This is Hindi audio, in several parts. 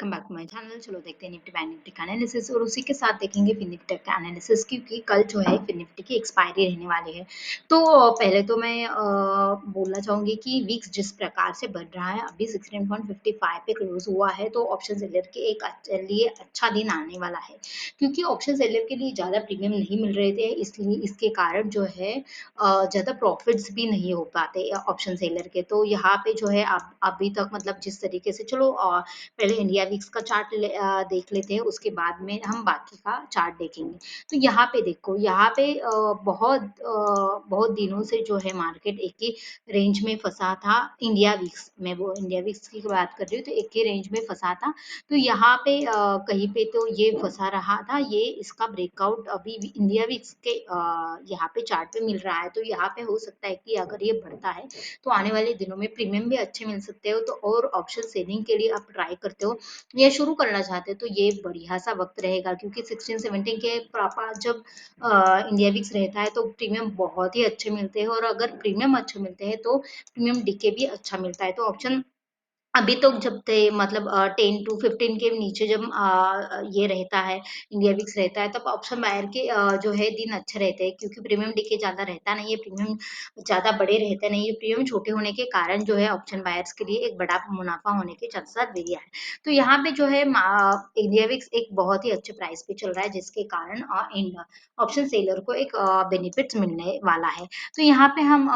Welcome back to my channel. चलो देखते हैं निफ्टी बैंक निफ्टी का एनालिसिस और उसी के साथ देखेंगे फिन निफ्टी का एनालिसिस, क्योंकि कल जो है फिन निफ्टी की एक्सपायरी रहने वाली है। तो पहले तो मैं बोलना चाहूंगी कि वीक्स जिस प्रकार से बढ़ रहा है, अभी 16.55 पे क्लोज हुआ है, तो ऑप्शन सेलर के एक लिए अच्छा दिन आने वाला है, क्योंकि ऑप्शन सेलर के लिए ज़्यादा प्रीमियम नहीं मिल रहे थे, इसलिए इसके कारण जो है ज़्यादा प्रॉफिट्स भी नहीं हो पाते ऑप्शन सेलर के। तो यहाँ पे जो है आप अभी तक मतलब जिस तरीके से चलो पहले इंडिया वीक्स का चार्ट देख लेते हैं, उसके बाद में हम बाकी का चार्ट देखेंगे। तो यहाँ पे देखो, यहाँ पे बहुत दिनों से जो है मार्केट एक ही रेंज में फंसा था। इंडिया वीक्स में, वो इंडिया वीक्स की बात कर रही हूँ, तो एक ही रेंज में फंसा था। तो यहाँ पे कहीं पे तो ये फंसा रहा था, ये इसका ब्रेकआउट अभी भी इंडिया वीक्स के यहाँ पे चार्ट पे मिल रहा है। तो यहाँ पे हो सकता है कि अगर ये बढ़ता है तो आने वाले दिनों में प्रीमियम भी अच्छे मिल सकते हो। तो और ऑप्शन सेलिंग के लिए आप ट्राई करते हो या शुरू करना चाहते हो तो ये बढ़िया सा वक्त रहेगा, क्योंकि 16-17 के पास जब इंडिया विक्स रहता है तो प्रीमियम बहुत ही अच्छे मिलते हैं, और अगर प्रीमियम अच्छे मिलते हैं तो प्रीमियम डीके भी अच्छा मिलता है। तो ऑप्शन अभी तो जब थे मतलब 10 to 15 के नीचे जब ये रहता है, इंडिया विक्स रहता है, तब ऑप्शन बायर के जो है दिन अच्छे रहते हैं, क्योंकि प्रीमियम डीके ज्यादा रहता नहीं है, प्रीमियम ज्यादा बड़े रहते नहीं है। प्रीमियम छोटे होने के कारण जो है ऑप्शन बायर्स के लिए एक बड़ा मुनाफा होने के चांसेस बढ़िया है। तो यहाँ पे जो है इंडिया विक्स एक बहुत ही अच्छे प्राइस पे चल रहा है, जिसके कारण ऑप्शन सेलर को एक बेनिफिट मिलने वाला है। तो यहाँ पे हम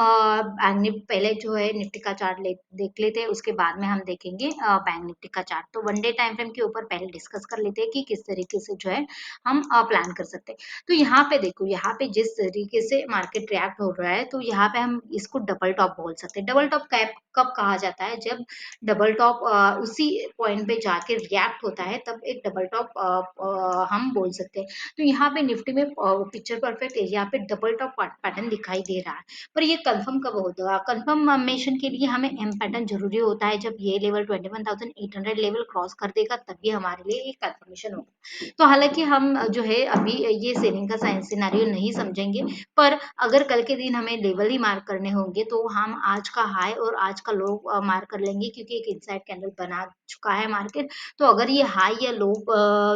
पहले जो है निफ्टी का चार्ट देख लेते हैं, उसके बाद में हम देखेंगे बैंक निफ्टी का चार्ट। तो वन डे टाइम फ्रेम के ऊपर पहले डिस्कस कर लेते हैं कि किस तरीके से जो है हम प्लान कर सकते हैं। तो यहाँ पे देखो, यहाँ पे जिस तरीके से मार्केट रिएक्ट हो रहा है, तो यहाँ पे हम इसको डबल टॉप बोल सकते हैं। डबल टॉप कैप कब कहा जाता है? जब डबल टॉप उसी पॉइंट पे जाके रिएक्ट होता है, तब एक डबल टॉप हम बोल सकते हैं। तो यहाँ पे निफ्टी में पिक्चर परफेक्ट एरिया पे डबल टॉप पैटर्न दिखाई दे रहा है, पर ये कंफर्म कब होगा? कंफर्मेशन के लिए हमें एम पैटर्न जरूरी होता है। जब ये लेवल 21,800 लेवल क्रॉस कर देगा, तभी हमारे लिए एक कंफर्मेशन होगा। तो हालांकि हम जो है अभी ये सेलिंग का साइंस सिनेरियो नहीं समझेंगे, पर अगर कल के दिन हमें लेवल ही मार्क करने होंगे तो हम आज का हाई और आज का लो मार्क कर लेंगे, क्योंकि एक इनसाइड कैंडल बना चुका है मार्केट। तो अगर ये हाई या लो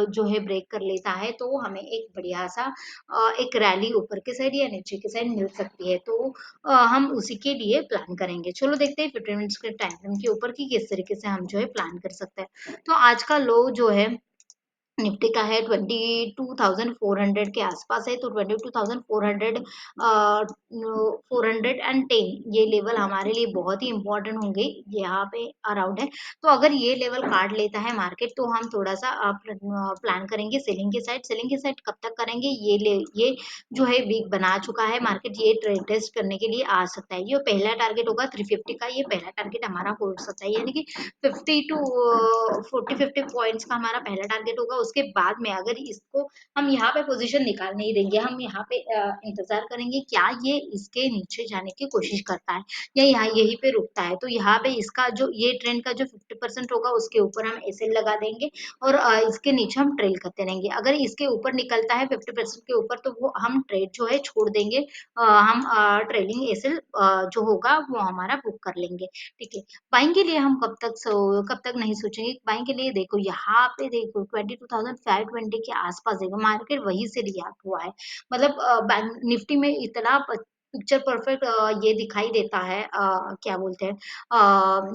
जो है ब्रेक कर लेता है, तो हमें एक बढ़िया सा एक रैली ऊपर के साइड या नीचे के साइड मिल सकती है। तो हम उसी के लिए प्लान करेंगे। चलो देखते हैं 15 मिनट्स के टाइम फ्रेम के ऊपर कि किस तरीके से हम जो है प्लान कर सकते हैं। तो आज का लो जो है निफ्टी का है 22,400 के आसपास है। तो 22,400 410 ये लेवल हमारे लिए बहुत ही इंपॉर्टेंट होंगे, यहाँ पे अराउंड है। तो अगर ये लेवल काट लेता है मार्केट, तो हम थोड़ा सा प्लान करेंगे सेलिंग के साइड। सेलिंग के साइड कब तक करेंगे? ये जो है वीक बना चुका है मार्केट, ये ट्रेड टेस्ट करने के लिए आ सकता है। ये पहला टारगेट होगा 350 का, ये पहला टारगेट हमारा हो सकता है, यानी कि 50 to 40-50 पॉइंट्स का हमारा पहला टारगेट होगा। उसके बाद में अगर इसको हम यहाँ पे पोजीशन निकाल नहीं देंगे, हम यहाँ पे इंतजार करेंगे क्या ये इसके नीचे जाने की कोशिश करता है या यहाँ यहीं पे रुकता है। तो यहाँ पे इसका जो ये ट्रेंड का जो 50% होगा, उसके ऊपर हम एसएल लगा देंगे और इसके नीचे हम ट्रेल करते रहेंगे। अगर इसके ऊपर निकलता है 50% के ऊपर, तो वो हम ट्रेड जो है छोड़ देंगे। हम ट्रेलिंग एसएल जो होगा वो हमारा बुक कर लेंगे। ठीक है। बाइंग के लिए हम कब तक नहीं सोचेंगे। बाइंग के लिए देखो, यहाँ पे देखो 22,520 के आसपास देखो मार्केट वहीं से रिएक्ट हुआ है। मतलब बैंक निफ्टी में इतना पिक्चर परफेक्ट ये दिखाई देता है, क्या बोलते हैं,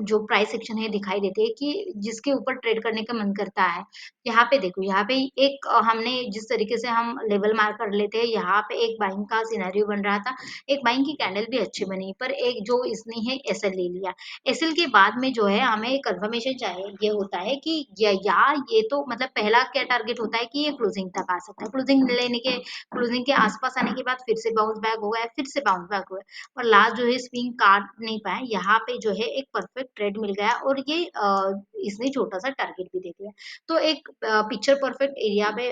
जो प्राइस सेक्शन है दिखाई देते हैं कि जिसके ऊपर ट्रेड करने का मन करता है। यहाँ पे देखो, यहाँ पे एक हमने जिस तरीके से हम लेवल मार्क कर लेते हैं, यहाँ पे एक बाइंग का सिनेरियो बन रहा था, एक बाइंग की कैंडल भी अच्छी बनी, पर एक जो इसने है एसएल ले लिया। एसएल के बाद में जो है हमें कंफर्मेशन चाहिए, ये होता है कि या ये तो मतलब पहला क्या टारगेट होता है कि ये क्लोजिंग तक आ सकता है। क्लोजिंग के आसपास आने के बाद फिर से बाउंस बैक हुआ है, फिर से बाउंस बैक हुआ है, और लास्ट जो है स्विंग काट नहीं पाए। यहाँ पे जो है एक परफेक्ट ट्रेड मिल गया, और ये इसने छोटा सा टारगेट भी दे दिया। तो एक पिक्चर परफेक्ट एरिया पे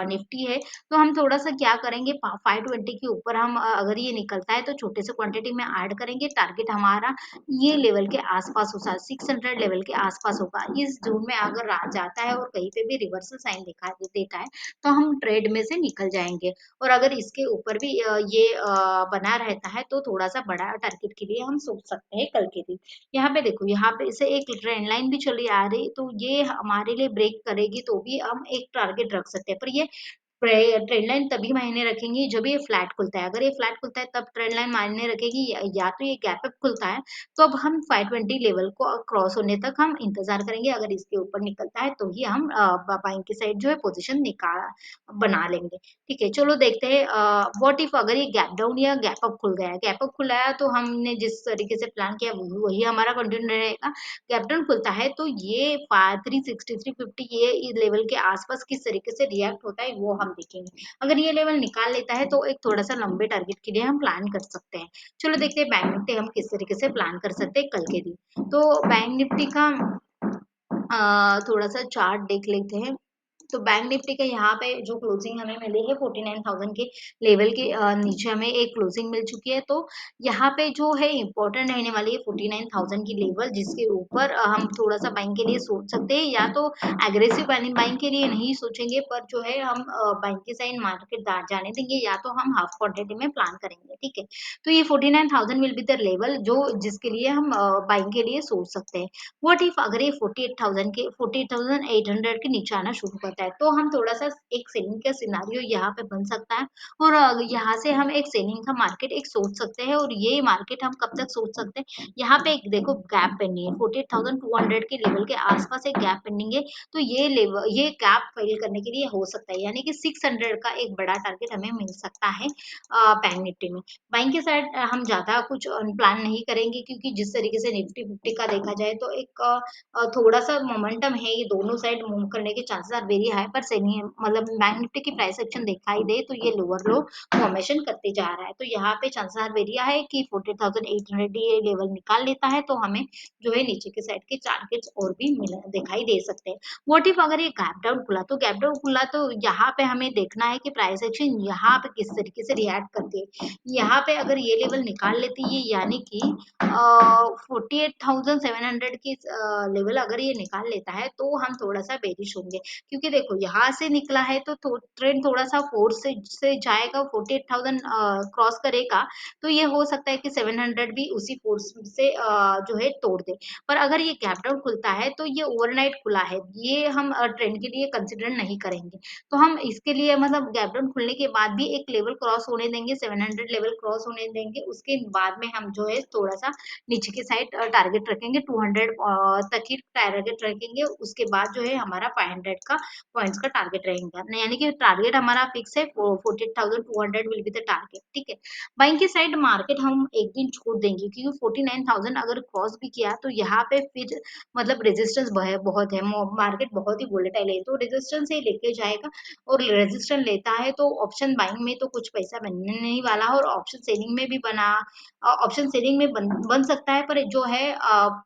निफ्टी है। तो हम थोड़ा सा क्या करेंगे, 520 के ऊपर हम अगर ये निकलता है तो छोटे से क्वांटिटी में ऐड करेंगे। टारगेट हमारा ये लेवल के आसपास होगा, 600 लेवल के आसपास होगा। इस जोन में अगर जाता है और कहीं पे भी रिवर्सल साइन दिखाई देता है, तो हम ट्रेड में से निकल जाएंगे। और अगर इसके ऊपर भी ये बना रहता है, तो थोड़ा सा बड़ा टारगेट के लिए हम सोच सकते हैं कल के दिन। यहाँ पे देखो, यहाँ पे इसे एक ट्रेंड लाइन भी चली आ तो ये हमारे लिए ब्रेक करेगी तो भी हम एक टारगेट रख सकते हैं, पर ये ट्रेंड लाइन तभी मायने रखेंगी जब ये फ्लैट खुलता है। अगर ये फ्लैट खुलता है तब ट्रेंड लाइन मायने रखेगी, या तो ये गैप अप खुलता है तो अब हम 520 लेवल को क्रॉस होने तक हम इंतजार करेंगे। अगर इसके ऊपर निकलता है तो ही हम बाइंग की साइड जो है पोजीशन निकाल बना लेंगे। ठीक है, चलो देखते हैं व्हाट इफ अगर ये गैप डाउन या गैप अप खुल गया है। गैप अप खुला है तो हमने जिस तरीके से प्लान किया वही हमारा कंटिन्यू रहेगा। गैप डाउन खुलता है तो ये 360 350 ये लेवल के आसपास किस तरीके से रिएक्ट होता है वो हम देखेंगे। अगर ये लेवल निकाल लेता है तो एक थोड़ा सा लंबे टारगेट के लिए हम प्लान कर सकते हैं। चलो देखते हैं बैंक निफ्टी हम किस तरीके से प्लान कर सकते हैं कल के दिन। तो बैंक निफ्टी का थोड़ा सा चार्ट देख लेते हैं। तो बैंक निफ्टी के यहाँ पे जो क्लोजिंग हमें मिली है 49,000 के लेवल के नीचे हमें एक क्लोजिंग मिल चुकी है। तो यहाँ पे जो है इम्पोर्टेंट रहने वाली है 49,000 की लेवल, जिसके ऊपर हम थोड़ा सा बाइंग के लिए सोच सकते हैं। या तो एग्रेसिव बाइंग के लिए नहीं सोचेंगे, पर जो है हम बाइंग के साइड मार्केट जाने देंगे, या तो हम हाफ क्वांटिटी में प्लान करेंगे। ठीक है, तो ये 49,000 विल बी द लेवल जो जिसके लिए हम बाइंग के लिए सोच सकते हैं। व्हाट इफ अगर ये 48,000 के 48,800 के नीचे आना शुरू करता है तो हम थोड़ा सा एक सेलिंग का सिनारियो यहाँ पे बन सकता है। और यहाँ से हम एक सेलिंग का मार्केट एक सोच सकते हैं। और ये मार्केट हम कब तक सोच सकते हैं, यहाँ पे एक देखो गैप पेंडिंग है 48,200 के लेवल के आसपास एक गैप पेंडिंग है। तो ये लेवल ये गैप फिल करने के लिए हो सकता है, यानी कि 600 का एक बड़ा टारगेट हमें मिल सकता है बैंक निफ्टी में। बाइंग के साइड हम ज्यादा कुछ प्लान नहीं करेंगे, क्योंकि जिस तरीके से निफ्टी फिफ्टी का देखा जाए तो एक थोड़ा सा मोमेंटम है, ये दोनों साइड मूव करने के चांसेस आर वेरी हाई। पर सही है, मतलब बैंक निफ्टी की प्राइस एक्शन दिखाई दे तो ये लोअर लो फॉर्मेशन करते जा रहा है। तो यहाँ पे चांसेस आर वेरी हाई कि 40,800 ये लेवल निकाल लेता है तो हमें जो है नीचे के साइड के टारगेट्स और भी दिखाई दे सकते हैं। व्हाट इफ अगर ये गैप डाउन खुला, तो गैप डाउन खुला तो यहाँ पे हमें देखना है कि प्राइस एक्शन यहाँ पे किस तरीके से रिएक्ट करती है। यहाँ पे अगर ये लेवल निकाल लेती है, यानी कि 48,700 की लेवल अगर ये निकाल लेता है तो हम थोड़ा सा बेरिश होंगे। क्योंकि देखो यहाँ से निकला है तो ट्रेंड थोड़ा सा फोर्स से जाएगा, 48,000 क्रॉस करेगा तो ये हो सकता है कि 700 भी उसी फोर्स से जो है तोड़ दे। पर अगर ये गैप डाउन खुलता है तो ये ओवरनाइट खुला है, ये हम ट्रेंड के लिए कंसिडर नहीं करेंगे। तो हम इसके लिए मतलब गैप डाउन खुलने के बाद भी एक लेवल क्रॉस होने देंगे, 700 लेवल क्रॉस होने देंगे। उसके बाद में हम जो है थोड़ा सा नीचे की साइड टारगेट रखेंगे, 200 तक ही टारगेट रखेंगे। उसके बाद जो है हमारा 500 का पॉइंट्स का टारगेट रहेगा, यानी कि टारगेट हमारा फिक्स है 48,200 विल बी द टारगेट। ठीक है, बाइंग की साइड मार्केट हम एक दिन छोड़ देंगे, क्योंकि 49,000 अगर क्रॉस भी किया तो यहाँ पे फिर मतलब रेजिस्टेंस बहुत है, मार्केट बहुत ही वोलेटाइल है, तो रेजिस्टेंस ही लेके जाएगा। और रेजिस्टेंस लेता है तो ऑप्शन बाइंग में तो कुछ पैसा बनने नहीं वाला, और ऑप्शन सेलिंग में भी ऑप्शन सेलिंग में बन सकता है। पर जो है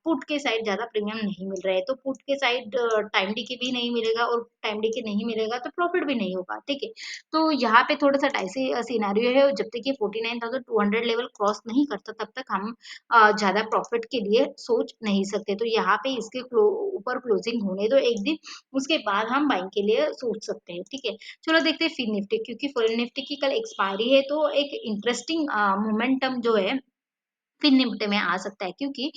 पुट के साइड ज्यादा प्रीमियम नहीं मिल रहा है, तो पुट के साइड टाइम डी के भी नहीं मिलेगा, और टाइम डी के नहीं मिलेगा तो प्रॉफिट भी नहीं होगा। ठीक है, तो यहाँ पे थोड़ा सा डाइसी सिनेरियो है। जब तक ये 49,200 लेवल क्रॉस नहीं करता तब तक हम ज्यादा प्रॉफिट के लिए सोच नहीं सकते। तो यहाँ पे इसके ऊपर क्लोजिंग होने दो एक दिन, उसके बाद हम बाइंग के लिए सोच सकते हैं। ठीक है, चलो देखते हैं फिर निफ्टी, क्योंकि फिर निफ्टी की कल एक्सपायरी है तो एक इंटरेस्टिंग मोमेंटम जो है फिर निफ्टी में आ सकता है। क्योंकि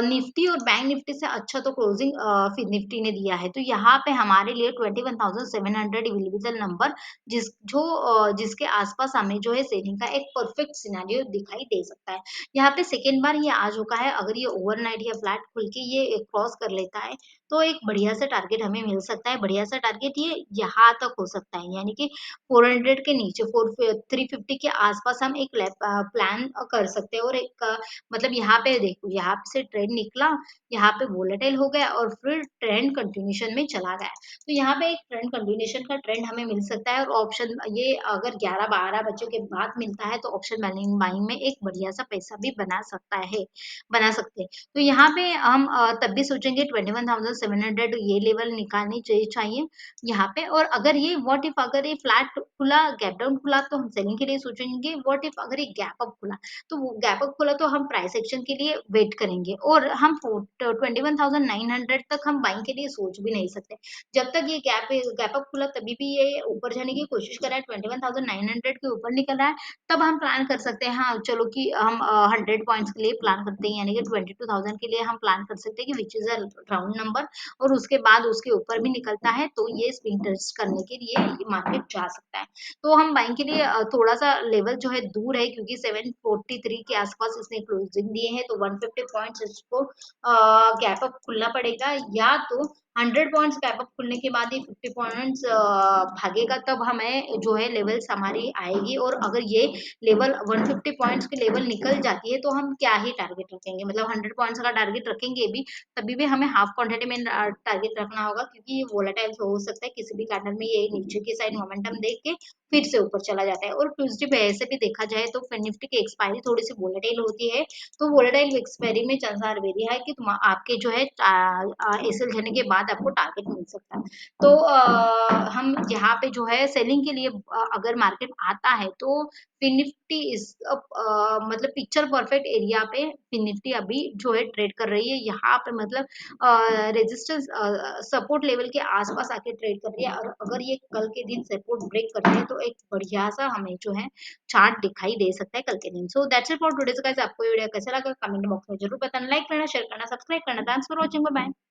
निफ्टी और बैंक निफ्टी से अच्छा तो क्लोजिंग फिर निफ्टी ने दिया है। तो यहाँ पे हमारे लिए 21,700 विल बी द नंबर जिसके आसपास हमें जो है सेलिंग का एक परफेक्ट सिनेरियो दिखाई दे सकता है। यहाँ पे सेकेंड बार ये आ चुका है, अगर ये ओवरनाइट या फ्लैट खुल के ये क्रॉस कर लेता है तो एक बढ़िया सा टारगेट हमें मिल सकता है। बढ़िया सा टारगेट ये यहाँ तक हो सकता है, यानी कि 400 के नीचे 350 के आसपास हम एक प्लान कर सकते हैं। और एक मतलब यहाँ पे देखो, यहाँ से ट्रेंड निकला, यहाँ पे वोलेटाइल हो गया और फिर ट्रेंड कंटिन्यूशन में चला गया। तो यहाँ पे एक ट्रेंड कंटिन्यूशन का ट्रेंड हमें मिल सकता है। और ऑप्शन ये अगर 11-12 बजे के बाद मिलता है तो ऑप्शन बाइंग में एक बढ़िया सा पैसा भी बना सकते हैं। तो यहाँ पे हम तब भी सोचेंगे 21,700 ये लेवल निकालनी चाहिए यहाँ पे। और अगर ये व्हाट इफ अगर ये फ्लैट खुला, गैप डाउन खुला तो हम सेलिंग के लिए सोचेंगे। व्हाट इफ अगर ये गैप अप खुला, तो वो गैप अप खोला तो हम प्राइस एक्शन के लिए वेट करेंगे, और हम 21,900 तक हम बाइंग के लिए सोच भी नहीं सकते। जब तक ये गैप अप खुला तभी भी ये ऊपर जाने की कोशिश कर रहा है, 21,900 के ऊपर निकल रहा है, तब हम प्लान कर सकते हैं। हाँ चलो कि हम 100 पॉइंट्स के लिए प्लान करते हैं, यानी कि 22,000 के लिए हम प्लान कर सकते हैं कि which is a round number. ऊपर और उसके बाद उसके ऊपर भी निकलता है, तो ये स्विंग टेस्ट करने के लिए ये मार्केट जा सकता है। तो हम बाइंग के लिए थोड़ा सा लेवल जो है दूर है, क्योंकि 743 के आसपास इसने क्लोजिंग दिए हैं, तो 150 पॉइंट्स इसको गैप अप खुलना पड़ेगा, या तो 100 पॉइंट्स गैप अप खुलने के बाद ये 50 पॉइंट्स भागेगा, तब हमें जो है लेवल्स हमारी आएगी। और अगर ये लेवल 150 पॉइंट्स के लेवल निकल जाती है, तो हम क्या ही टारगेट रखेंगे, मतलब 100 पॉइंट्स का टारगेट रखेंगे भी, तभी भी हमें हाफ क्वांटिटी में टारगेट रखना होगा, क्योंकि ये वोलेटाइल हो सकता है, किसी भी कैंडल में ये नीचे की साइड मोमेंटम देख के फिर से ऊपर चला जाता है। और ट्यूसडे पे ऐसे भी देखा जाए तो फिर निफ्टी की एक्सपायरी थोड़ी सी वोलेटाइल होती है, तो वोलेटाइल एक्सपायरी में चांस वेरी है कि तुम आपके जो है एसएल जाने के बाद आपको टारगेट मिल सकता है। तो हम यहाँ पे जो है सेलिंग के लिए अगर मार्केट आता है, तो फिन निफ्टी इस मतलब पिक्चर परफेक्ट एरिया पे फिन निफ्टी अभी जो है ट्रेड कर रही है, यहाँ पे मतलब रेजिस्टेंस सपोर्ट लेवल के आसपास आके ट्रेड कर रही है। और अगर ये कल के दिन सपोर्ट ब्रेक करते हैं, तो एक बढ़िया सा हमें जो है चार्ट दिखाई दे सकता है कल के दिन। So that's it for today's guys. आपको ये वीडियो कैसा लगा कमेंट बॉक्स में जरूर बताना, लाइक करना, शेयर करना, सब्सक्राइब करना। Thanks for watching, bye bye.